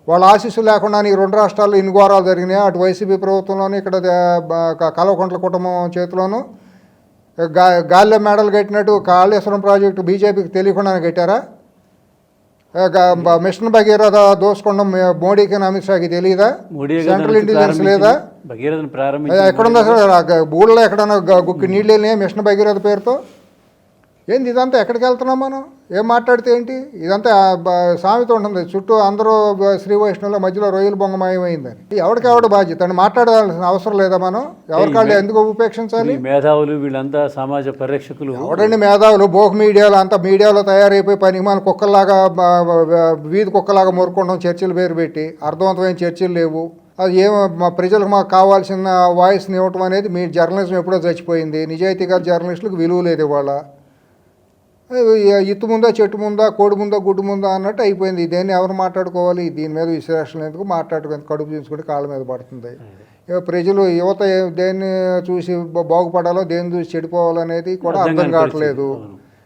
వాళ్ళ ఆశీస్సు లేకుండా ఈ రెండు రాష్ట్రాల్లో ఇన్ని ఘోరాలు జరిగినాయి. అటు వైసీపీ ప్రభుత్వంలోనూ ఇక్కడ కల్వకుంట్ల కుటుంబం చేతిలోనూ గాలిలో మేడలు కట్టినట్టు కాళేశ్వరం ప్రాజెక్టు బీజేపీకి తెలియకుండానే కట్టారా? మిషన్ భగీరథ దోసుకోవడం మోడీకి అమిత్ షాకి తెలియదా? సెంట్రల్ ఇంటెలిజెన్స్ లేదా? ఎక్కడుందా సార్ ఊళ్ళో ఎక్కడన్నా గుక్కి నీళ్ళు వెళ్ళినాయి మిషన్ భగీరథ పేరుతో? ఏంది ఇదంతా? ఎక్కడికి వెళ్తున్నాం మనం? ఏం మాట్లాడితే ఏంటి? ఇదంతా సామెత ఉంటుంది, చుట్టూ అందరూ శ్రీ వైష్ణవుల మధ్యలో రొయ్యలు బొంగమయమైందని. ఎవరికెవడు బాధ్యత అని మాట్లాడాల్సిన అవసరం లేదా? మనం ఎవరికాళ్ళు ఎందుకు ఉపేక్షించాలి? మేధావులు వీళ్ళంతా సమాజ పరిరక్షకులు. ఎవడండి మేధావులు? బోక్ మీడియాలో అంతా మీడియాలో తయారైపోయి పనికి మన కుక్కల్లాగా వీధి కుక్కలాగా మొరుకోవడం, చర్చలు పేరు పెట్టి అర్థవంతమైన చర్చలు లేవు. అది మా ప్రజలకు మాకు కావాల్సిన వాయిస్ని ఇవ్వటం అనేది మీ జర్నలిజం ఎప్పుడో చచ్చిపోయింది. నిజాయితీగా జర్నలిస్టులకు విలువ లేదు ఇవాళ. ఇత్తు ముందా చెట్టు ముందా కోడి ముందా గుడ్డు ముందా అన్నట్టు అయిపోయింది. దేన్ని ఎవరు మాట్లాడుకోవాలి? దీని మీద విశ్లేషణ ఎందుకు? మాట్లాడుకుని కడుపు చూసుకుంటే కాళ్ళ మీద పడుతుంది. ప్రజలు యువత దేన్ని చూసి బాగుపడాలో దేన్ని చూసి చెడిపోవాలనేది కూడా అర్థం కావట్లేదు.